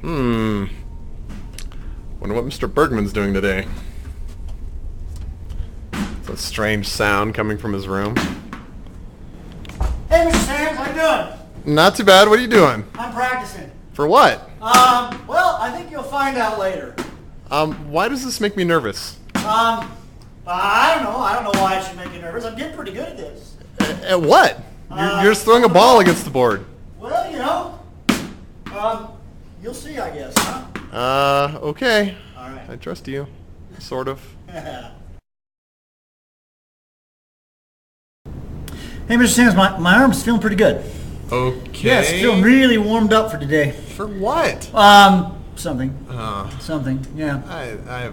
Hmm. Wonder what Mr. Bergman's doing today. It's a strange sound coming from his room. Hey, Mr. Sands, how you doing? Not too bad. What are you doing? I'm practicing. For what? Well, I think you'll find out later. Why does this make me nervous? I don't know. I don't know why it should make you nervous. I'm getting pretty good at this. At what? You're just throwing a ball against the board. Well, you'll see, I guess, huh? Okay. All right. I trust you. Sort of. Hey, Mr. Sands, my arm's feeling pretty good. Okay. Yes, feeling really warmed up for today. For what? Something. Something, yeah. I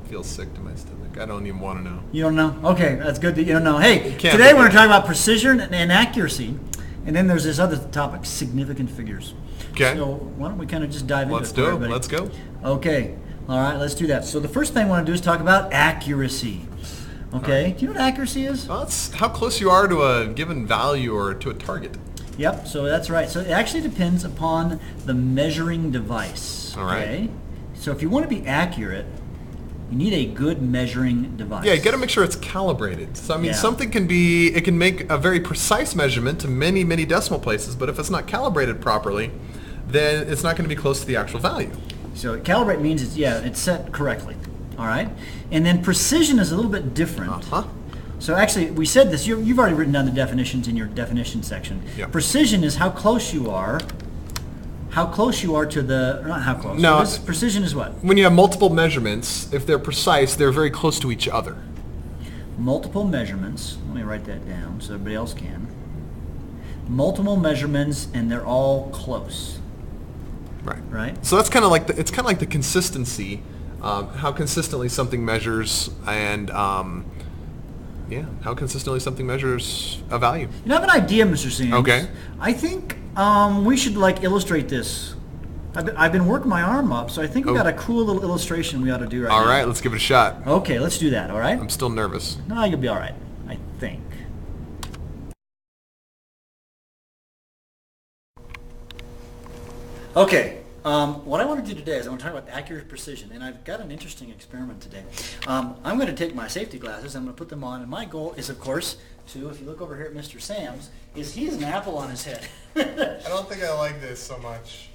feel sick to my stomach. I don't even want to know. You don't know? Okay, that's good that you don't know. Hey, can't today be we're going good. to talk about precision and accuracy. And then there's this other topic, significant figures. Okay. So why don't we kind of just dive into Let's it? do for it. everybody? Let's go. Okay. All right, let's do that. So the first thing I want to do is talk about accuracy. Okay. Do you know what accuracy is? Well, that's how close you are to a given value or to a target. Yep, so that's right. So it actually depends upon the measuring device. All right. Okay? So if you want to be accurate, you need a good measuring device. Yeah, you got to make sure it's calibrated. So I mean, Yeah. something it can make a very precise measurement to many, many decimal places, but if it's not calibrated properly, then it's not going to be close to the actual value. So calibrate means it's set correctly. All right? And then precision is a little bit different. Uh-huh. So actually, we said this. You've already written down the definitions in your definition section. Yep. Precision is how close you are. How close you are to the... Not how close. No. Precision is what? When you have multiple measurements, if they're precise, they're very close to each other. Multiple measurements. Let me write that down so everybody else can. Multiple measurements, and they're all close. Right. Right? So that's kind of like the consistency, how consistently something measures, and how consistently something measures a value. You know, I have an idea, Mr. Sands. Okay. I think we should illustrate this. I've been working my arm up, so I think we got a cool little illustration we ought to do right now. All right, let's give it a shot. Okay, let's do that. All right. I'm still nervous. No, you'll be all right. I think. Okay. What I want to do today is I want to talk about accurate precision, and I've got an interesting experiment today. I'm going to take my safety glasses, I'm going to put them on, and my goal is, of course, if you look over here at Mr. Sam's, he has an apple on his head. I don't think I like this so much.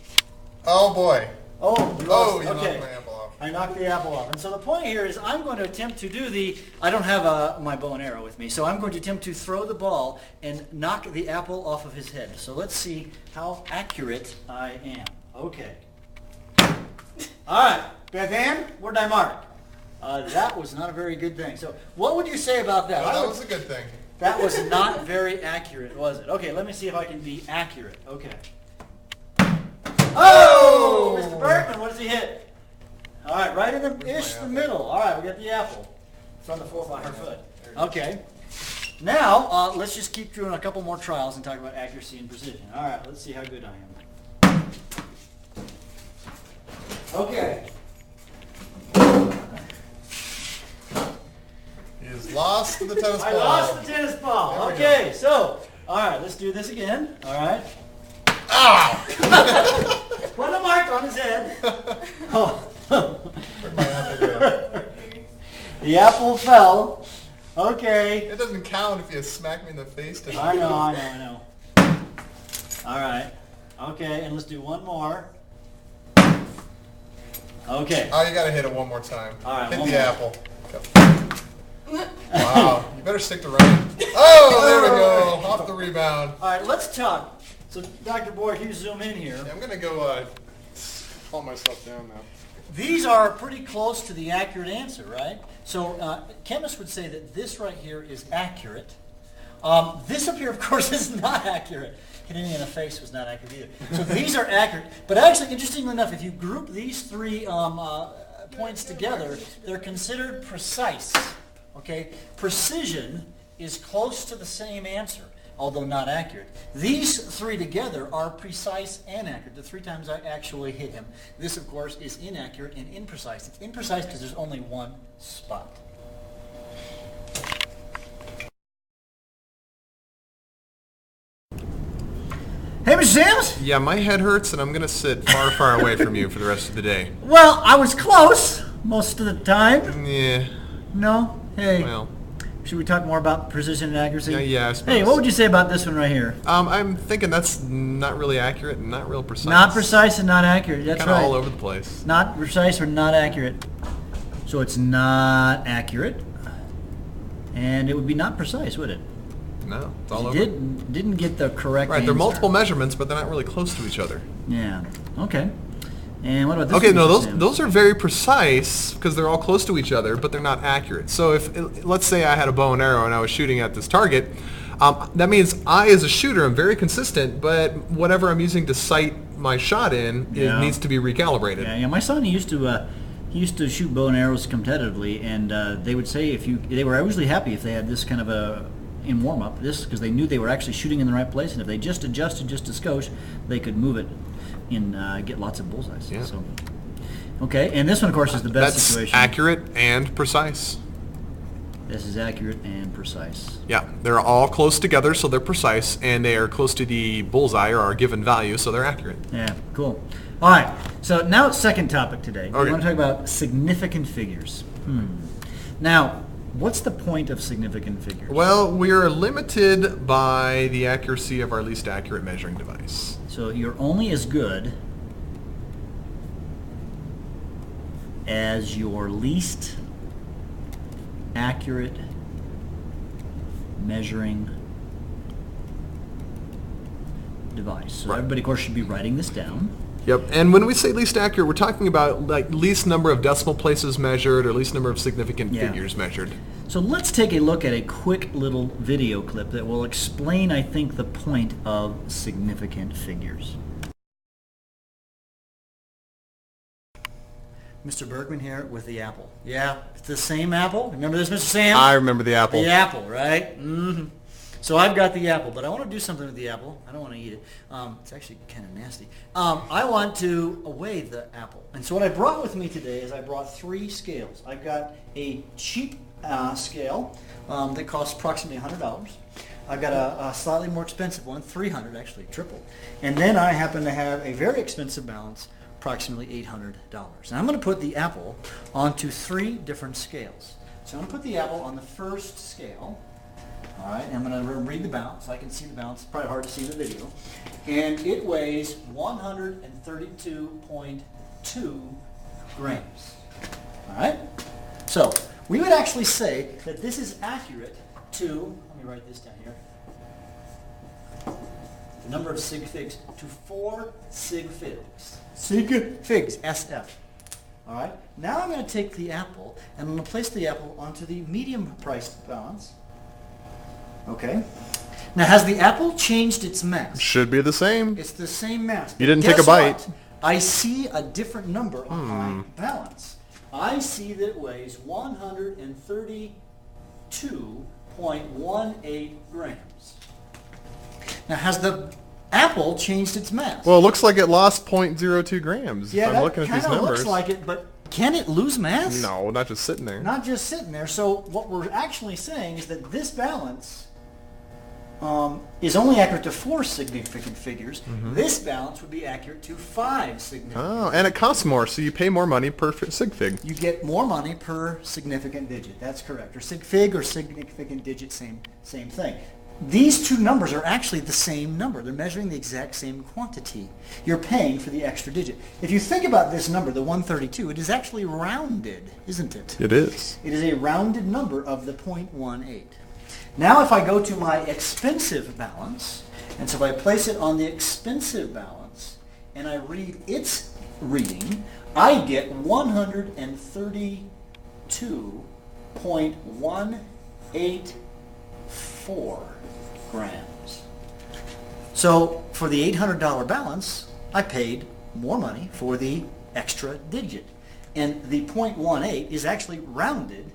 Oh boy. Oh, you knocked okay. my apple off. I knocked the apple off. And so the point here is I'm going to attempt to do I don't have my bow and arrow with me, so I'm going to attempt to throw the ball and knock the apple off of his head. So let's see how accurate I am. Okay. All right, Beth Ann, where did I mark? That was not a very good thing. So what would you say about that? Well, that was a good thing. That was not very accurate, was it? Okay, let me see if I can be accurate. Okay. Oh! Mr. Bergman, what does he hit? All right, right in the middle. All right, we got the apple. It's on the 4-5 foot. Okay. Now, let's just keep doing a couple more trials and talk about accuracy and precision. All right, let's see how good I am. Okay. He's lost the tennis ball. I lost the tennis ball. Okay, so, all right, let's do this again. All right. Ow! Put a mark on his head. Oh. Where'd my apple go? The apple fell. Okay. It doesn't count if you smack me in the face tonight. I know. All right. Okay, and let's do one more. Okay. Oh, you gotta hit it one more time. All right, hit one the more. apple. Go. Wow, you better stick to running. Oh, there we go. Off the rebound. All right, let's talk. So, Dr. Boyd, you zoom in here. Yeah, I'm gonna go calm myself down now. These are pretty close to the accurate answer, right? So chemists would say that this right here is accurate. This up here, of course, is not accurate. Hitting me in the face was not accurate either. So these are accurate. But actually, interestingly enough, if you group these three points together, they're considered precise. Okay? Precision is close to the same answer, although not accurate. These three together are precise and accurate. The 3 times I actually hit him. This, of course, is inaccurate and imprecise. It's imprecise because there's only one spot. Hey, Mr. Sams. Yeah, my head hurts, and I'm going to sit far, far away from you for the rest of the day. Well, I was close most of the time. Yeah, No? Hey, well, should we talk more about precision and accuracy? yeah, I suppose. Hey, what would you say about this one right here? I'm thinking that's not really accurate and not real precise. Not precise and not accurate. That's Kind of right. all over the place. Not precise or not accurate. So it's not accurate, and it would be not precise, would it? No, it's all You over. didn't get the correct Right, answer. they're multiple measurements, but they're not really close to each other. Yeah. Okay. And what about this Okay, one, no, Mr. Sams? those are very precise because they're all close to each other, but they're not accurate. So if, let's say I had a bow and arrow and I was shooting at this target, that means I, as a shooter, am very consistent, but whatever I'm using to sight my shot in, Yeah. it needs to be recalibrated. Yeah, my son, he used to shoot bow and arrows competitively, and they would say they were usually happy if they had this kind of a in warm up, because they knew they were actually shooting in the right place, and if they just adjusted just a skosh, they could move it and get lots of bullseyes. Yeah. So, okay, and this one, of course, is the best That's situation. accurate and precise. This is accurate and precise. Yeah, they're all close together, so they're precise, and they are close to the bullseye or our given value, so they're accurate. Yeah, cool. All right, so now second topic today. We Okay. want to talk about significant figures. Now, what's the point of significant figures? Well, we are limited by the accuracy of our least accurate measuring device. So you're only as good as your least accurate measuring device. So Right. everybody, of course, should be writing this down. Yep, and when we say least accurate, we're talking about like least number of decimal places measured or least number of significant Yeah. figures measured. So let's take a look at a quick little video clip that will explain, I think, the point of significant figures. Mr. Bergman here with the apple. Yeah, it's the same apple. Remember this, Mr. Sam? I remember the apple. The apple, right? Mm-hmm. So I've got the apple, but I want to do something with the apple. I don't want to eat it. It's actually kind of nasty. I want to weigh the apple. And so what I brought with me today is I brought 3 scales. I've got a cheap scale that costs approximately $100. I've got a slightly more expensive one, $300, actually triple. And then I happen to have a very expensive balance, approximately $800. And I'm going to put the apple onto 3 different scales. So I'm going to put the apple on the first scale. All right, I'm going to read the balance. I can see the balance. It's probably hard to see in the video. And it weighs 132.2 grams. All right? So we would actually say that this is accurate to, let me write this down here, the number of sig figs, to 4 sig figs. Sig figs, SF. All right? Now I'm going to take the apple, and I'm going to place the apple onto the medium price balance. Okay. Now, has the apple changed its mass? Should be the same. It's the same mass. You didn't take Guess a bite. what? I see a different number on my balance. I see that it weighs 132.18 grams. Now, has the apple changed its mass? Well, it looks like it lost 0.02 grams. yeah, if I'm looking that at these kind of numbers. looks like it, but can it lose mass? No, not just sitting there. Not just sitting there. So what we're actually saying is that this balance is only accurate to 4 significant figures. This balance would be accurate to 5 significant. Oh, and it costs more, so you pay more money per sig fig. You get more money per significant digit. That's correct. Or sig fig or significant digit, same thing. These 2 numbers are actually the same number. They're measuring the exact same quantity. You're paying for the extra digit. If you think about this number, the 132, it is actually rounded, isn't it? It is. It is a rounded number of the 0.18. Now if I go to my expensive balance, and so if I place it on the expensive balance, and I read its reading, I get 132.184 grams. So for the $800 balance, I paid more money for the extra digit. And the 0.18 is actually rounded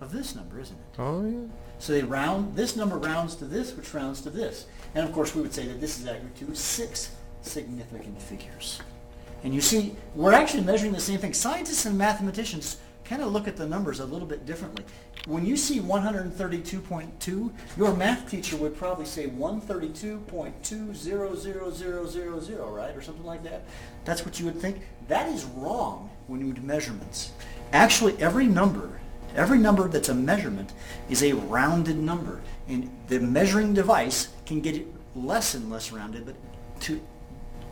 of this number, isn't it? Oh, yeah. So they round, this number rounds to this, which rounds to this. And of course we would say that this is accurate to 6 significant figures. And you see, we're actually measuring the same thing. Scientists and mathematicians kind of look at the numbers a little bit differently. When you see 132.2, your math teacher would probably say 132.200000, right? Or something like that. That's what you would think. That is wrong when you do measurements. Actually, every number that's a measurement is a rounded number. And the measuring device can get it less and less rounded, but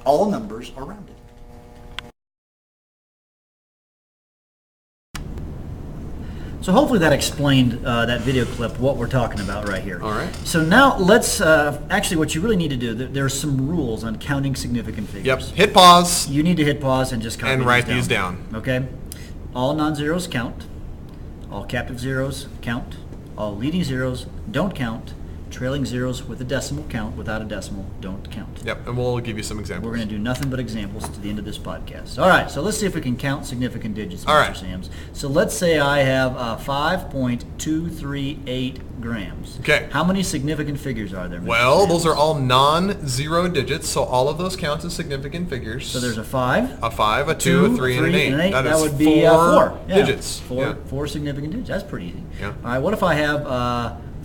all numbers are rounded. So hopefully that explained that video clip, what we're talking about right here. All right. So now let's, actually what you really need to do, there are some rules on counting significant figures. Yep. Hit pause. You need to hit pause and just copy And write these down. Okay? All non-zeros count. All captive zeros count. All leading zeros don't count. Trailing zeros with a decimal count. Without a decimal, don't count. Yep, and we'll give you some examples. We're going to do nothing but examples to the end of this podcast. All right, so let's see if we can count significant digits, All Mr. right. Sams. So let's say I have 5.238 grams. Okay. How many significant figures are there, Mr. Well, Sams? those are all non-zero digits, so all of those count as significant figures. So there's a 5. A 5, a 2, a 3, and an 8. That is would be 4 Yeah, digits. Four significant digits. That's pretty easy. Yeah. All right, what if I have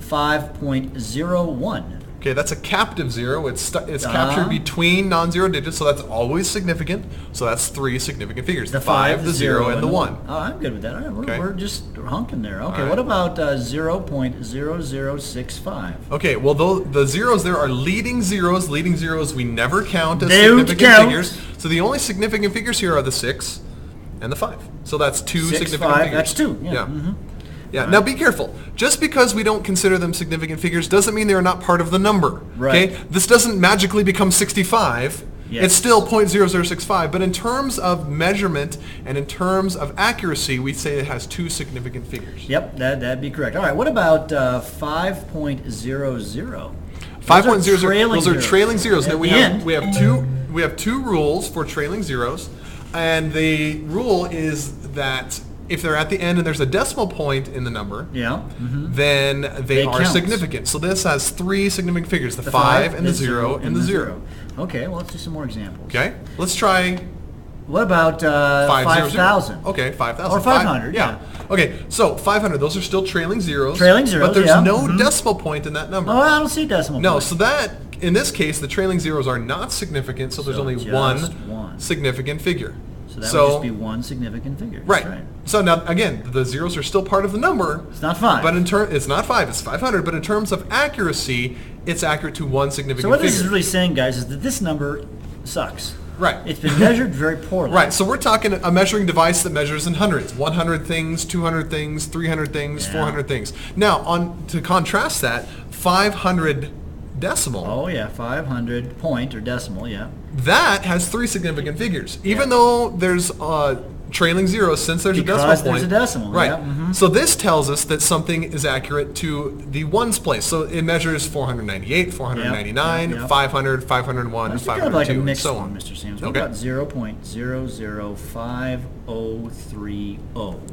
5.01? Okay, that's a captive zero. It's captured between non-zero digits, so that's always significant. So that's 3 significant figures. The 5, the 0, and the 1. Oh, I'm good with that. All right, Okay. we're just hunking there. Okay, right. what about 0.0065? Okay, well, the zeros there are leading zeros. Leading zeros we never count as Don't significant count. figures. So the only significant figures here are the 6 and the 5. So that's 2 6, significant 5, figures. that's 2. Yeah. Yeah. Now be careful. Just because we don't consider them significant figures doesn't mean they are not part of the number. Right. Okay? This doesn't magically become 65. Yes. It's still 0.0065. But in terms of measurement and in terms of accuracy, we say it has 2 significant figures. Yep, that'd be correct. All right, what about 5.00? 5.00. Those are trailing zeros. Now At we the have end. we have two rules for trailing zeros, and the rule is that if they're at the end and there's a decimal point in the number, then they are count. significant. So this has 3 significant figures: the 5 and the 0 and the 0. Okay, well, let's do some more examples. Okay, let's try What about 5,000? Okay, 5,000. Or 500, Yeah. Okay, so 500. Those are still trailing zeros. Trailing zeros, but there's yeah. no decimal point in that number. Oh, I don't see decimal No, point. so that, in this case, the trailing zeros are not significant, so there's only just one one. significant figure. So that would just be one significant figure. Right. That's right. So now, again, the zeros are still part of the number. It's not 5. But it's not 5, it's 500, but in terms of accuracy, it's accurate to one significant So what figure. this is really saying, guys, is that this number sucks. Right. It's been measured very poorly. Right, so we're talking a measuring device that measures in hundreds. 100 things, 200 things, 300 things, 400 things. Now, to contrast that, 500 decimal, Oh, yeah, 500 point or decimal, yeah. that has 3 significant figures. Even though there's trailing zeros, since there's Because a decimal point. there's a decimal, Right. yeah, So this tells us that something is accurate to the ones place. So it measures 498, 499, Yep, yep. 500, 501, and It's kind 502, of like a and mixed so one, on. Mr. Sams. What Okay. about 0.005030?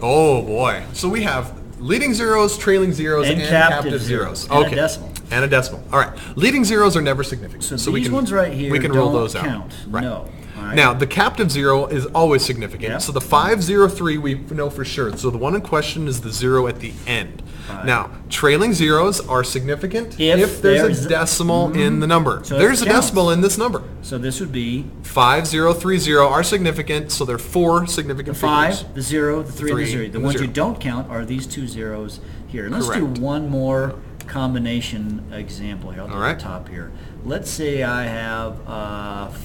Oh boy. So we have leading zeros, trailing zeros, And and captive captive zeros. zeros. And a Okay. decimal. And a decimal. All right. Leading zeros are never significant. So we these can, ones right here we can rule don't those count. out. Right. No. All right. Now, the captive zero is always significant. Yep. So the 503 we know for sure. So the one in question is the 0 at the end. Right. Now, trailing zeros are significant If there's there's a decimal in the number. So it there's a counts. decimal in this number. So this would be 5030 are significant, so there are 4 significant the figures. 5, the 0, the 3, and the 0. The and ones 0. you don't count are these 2 zeros here. And let's do Correct. one more combination example here. I'll do All right. the top here. Let's say I have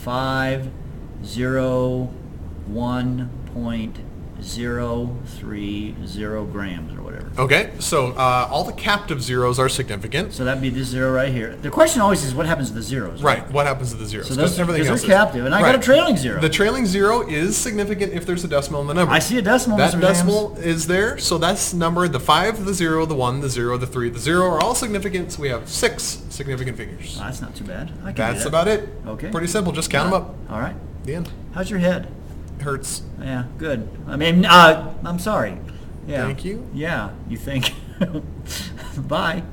501.030 grams or whatever. Okay, so all the captive zeros are significant. So that'd be this 0 right here. The question always is what happens to the zeros? Right. What happens to the zeros? So those, 'Cause everything because else they're is- captive, and I got a trailing 0. The trailing 0 is significant if there's a decimal in the number. I see a decimal, That Mr. decimal is there, so that's numbered. The 5, the 0, the 1, the 0, the 3, the 0 are all significant, so we have 6 significant figures. Oh, that's not too bad. I can do That's that. about it. Okay. Pretty simple. Just count them up. All right. The end. How's your head? Hurts. Yeah, good. I mean, I'm sorry. Yeah. Thank you. Yeah, you think. Bye.